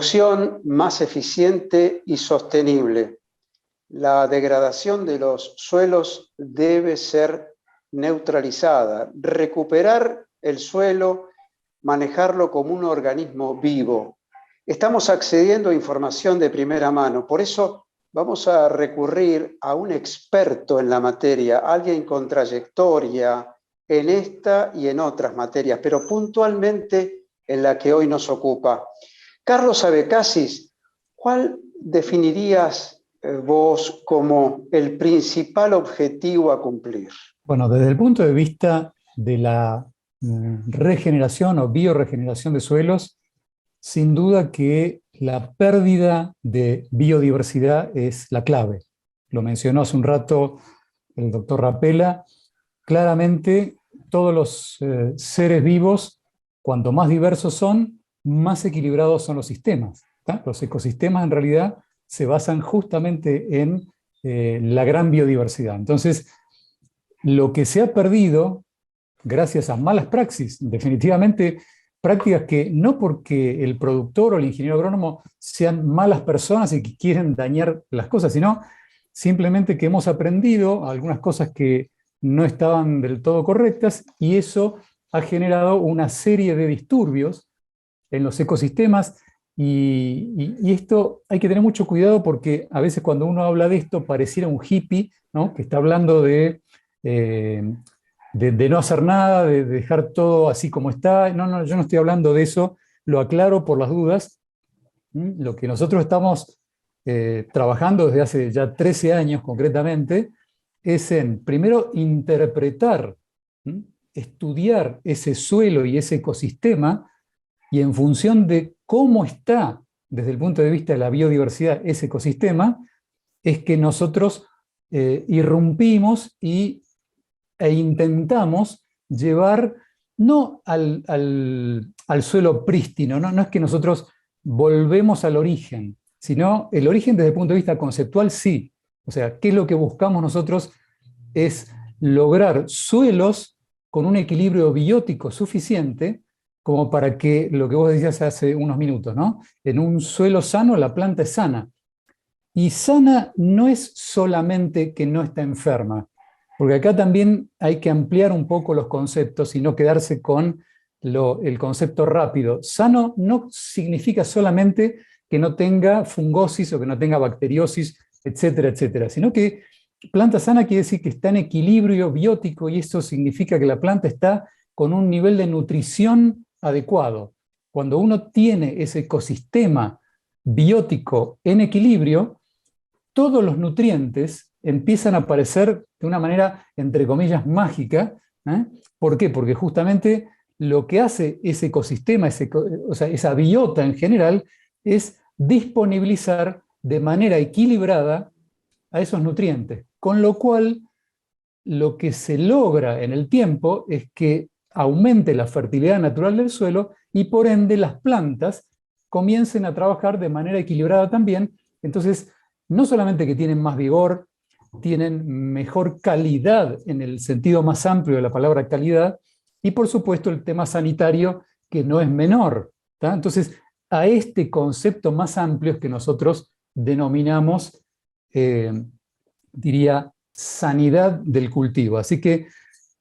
Producción más eficiente y sostenible. La degradación de los suelos debe ser neutralizada. Recuperar el suelo, manejarlo como un organismo vivo. Estamos accediendo a información de primera mano, por eso vamos a recurrir a un experto en la materia, alguien con trayectoria en esta y en otras materias, pero puntualmente en la que hoy nos ocupa. Carlos Abecasis, ¿cuál definirías vos como el principal objetivo a cumplir? Bueno, desde el punto de vista de la regeneración o biorregeneración de suelos, sin duda que la pérdida de biodiversidad es la clave. Lo mencionó hace un rato el doctor Rapella. Claramente, todos los seres vivos, cuanto más diversos son, más equilibrados son los sistemas, ¿tá? Los ecosistemas en realidad se basan justamente en la gran biodiversidad. Entonces, lo que se ha perdido, gracias a malas praxis, definitivamente prácticas que no porque el productor o el ingeniero agrónomo sean malas personas y que quieren dañar las cosas, sino simplemente que hemos aprendido algunas cosas que no estaban del todo correctas y eso ha generado una serie de disturbios en los ecosistemas y esto hay que tener mucho cuidado porque a veces cuando uno habla de esto pareciera un hippie, ¿no? Que está hablando de no hacer nada, de dejar todo así como está. No, yo no estoy hablando de eso, lo aclaro por las dudas. Lo que nosotros estamos trabajando desde hace ya 13 años concretamente es en, primero, interpretar, estudiar ese suelo y ese ecosistema y en función de cómo está desde el punto de vista de la biodiversidad ese ecosistema, es que nosotros irrumpimos e intentamos llevar no al suelo prístino, no es que nosotros volvemos al origen, sino el origen desde el punto de vista conceptual sí. O sea, ¿qué es lo que buscamos nosotros? Es lograr suelos con un equilibrio biótico suficiente como para que, lo que vos decías hace unos minutos, ¿no? En un suelo sano la planta es sana. Y sana no es solamente que no está enferma, porque acá también hay que ampliar un poco los conceptos y no quedarse con el concepto rápido. Sano no significa solamente que no tenga fungosis o que no tenga bacteriosis, etcétera, etcétera, sino que planta sana quiere decir que está en equilibrio biótico y eso significa que la planta está con un nivel de nutrición adecuado. Cuando uno tiene ese ecosistema biótico en equilibrio, todos los nutrientes empiezan a aparecer de una manera, entre comillas, mágica. ¿Por qué? Porque justamente lo que hace ese ecosistema, o sea, esa biota en general, es disponibilizar de manera equilibrada a esos nutrientes. Con lo cual, lo que se logra en el tiempo es que aumente la fertilidad natural del suelo y por ende las plantas comiencen a trabajar de manera equilibrada también. Entonces, no solamente que tienen más vigor, tienen mejor calidad en el sentido más amplio de la palabra calidad, y por supuesto el tema sanitario, que no es menor, ¿tá? Entonces, a este concepto más amplio es que nosotros denominamos, diría, sanidad del cultivo. Así que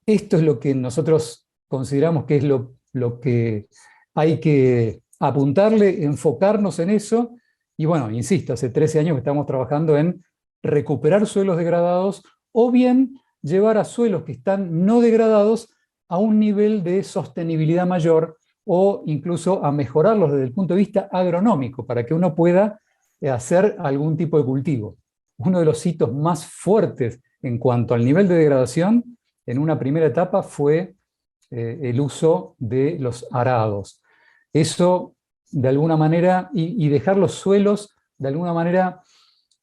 esto es lo que nosotros consideramos que es lo que hay que apuntarle, enfocarnos en eso. Y bueno, insisto, hace 13 años que estamos trabajando en recuperar suelos degradados o bien llevar a suelos que están no degradados a un nivel de sostenibilidad mayor o incluso a mejorarlos desde el punto de vista agronómico para que uno pueda hacer algún tipo de cultivo. Uno de los hitos más fuertes en cuanto al nivel de degradación en una primera etapa fue el uso de los arados. Eso, de alguna manera, y dejar los suelos, de alguna manera,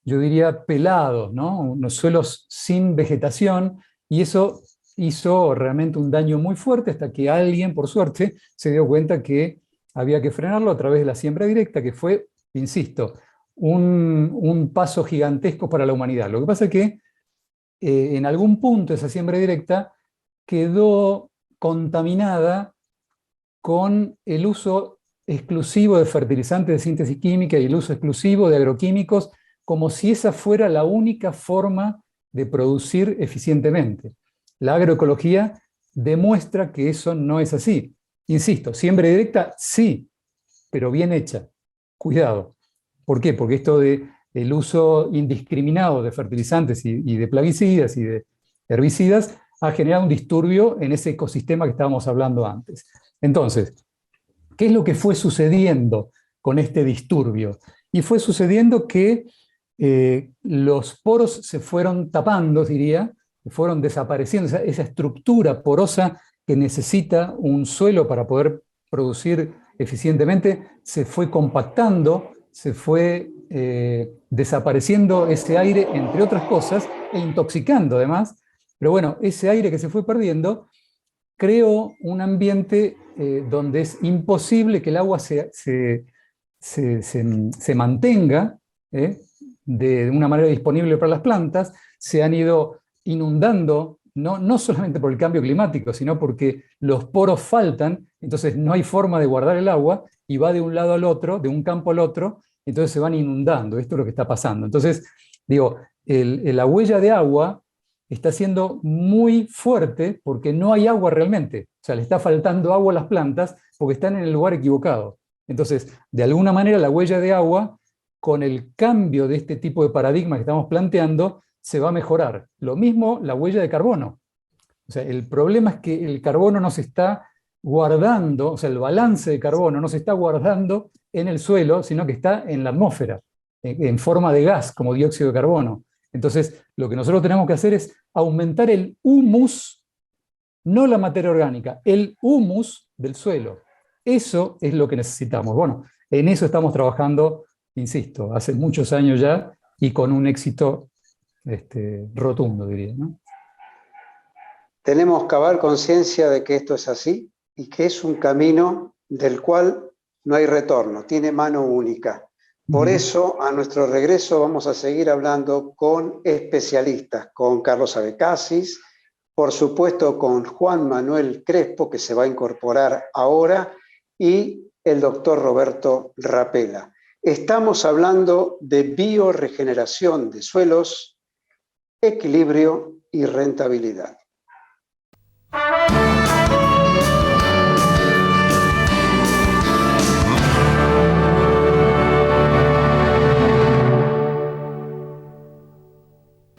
yo diría, pelados, ¿no? Unos suelos sin vegetación, y eso hizo realmente un daño muy fuerte hasta que alguien, por suerte, se dio cuenta que había que frenarlo a través de la siembra directa, que fue, insisto, un paso gigantesco para la humanidad. Lo que pasa es que en algún punto esa siembra directa quedó contaminada con el uso exclusivo de fertilizantes de síntesis química y el uso exclusivo de agroquímicos, como si esa fuera la única forma de producir eficientemente. La agroecología demuestra que eso no es así. Insisto, siembra directa, sí, pero bien hecha. Cuidado. ¿Por qué? Porque esto del uso indiscriminado de fertilizantes y de plaguicidas y de herbicidas ha generado un disturbio en ese ecosistema que estábamos hablando antes. Entonces, ¿qué es lo que fue sucediendo con este disturbio? Y fue sucediendo que los poros se fueron tapando, diría, fueron desapareciendo, esa estructura porosa que necesita un suelo para poder producir eficientemente, se fue compactando, se fue desapareciendo ese aire, entre otras cosas, e intoxicando además. Pero bueno, ese aire que se fue perdiendo creó un ambiente donde es imposible que el agua se mantenga de una manera disponible para las plantas. Se han ido inundando, no solamente por el cambio climático, sino porque los poros faltan, entonces no hay forma de guardar el agua y va de un lado al otro, de un campo al otro, entonces se van inundando. Esto es lo que está pasando. Entonces, digo, la huella de agua está siendo muy fuerte porque no hay agua realmente. O sea, le está faltando agua a las plantas porque están en el lugar equivocado. Entonces, de alguna manera, la huella de agua, con el cambio de este tipo de paradigma que estamos planteando, se va a mejorar. Lo mismo la huella de carbono. O sea, el problema es que el carbono no se está guardando, o sea, el balance de carbono no se está guardando en el suelo, sino que está en la atmósfera, en forma de gas, como dióxido de carbono. Entonces, lo que nosotros tenemos que hacer es aumentar el humus, no la materia orgánica, el humus del suelo. Eso es lo que necesitamos. Bueno, en eso estamos trabajando, insisto, hace muchos años ya y con un éxito rotundo, diría, ¿no? Tenemos que cavar conciencia de que esto es así y que es un camino del cual no hay retorno, tiene mano única. Por eso, a nuestro regreso vamos a seguir hablando con especialistas, con Carlos Abecasis, por supuesto con Juan Manuel Crespo, que se va a incorporar ahora, y el doctor Roberto Rapela. Estamos hablando de bioregeneración de suelos, equilibrio y rentabilidad.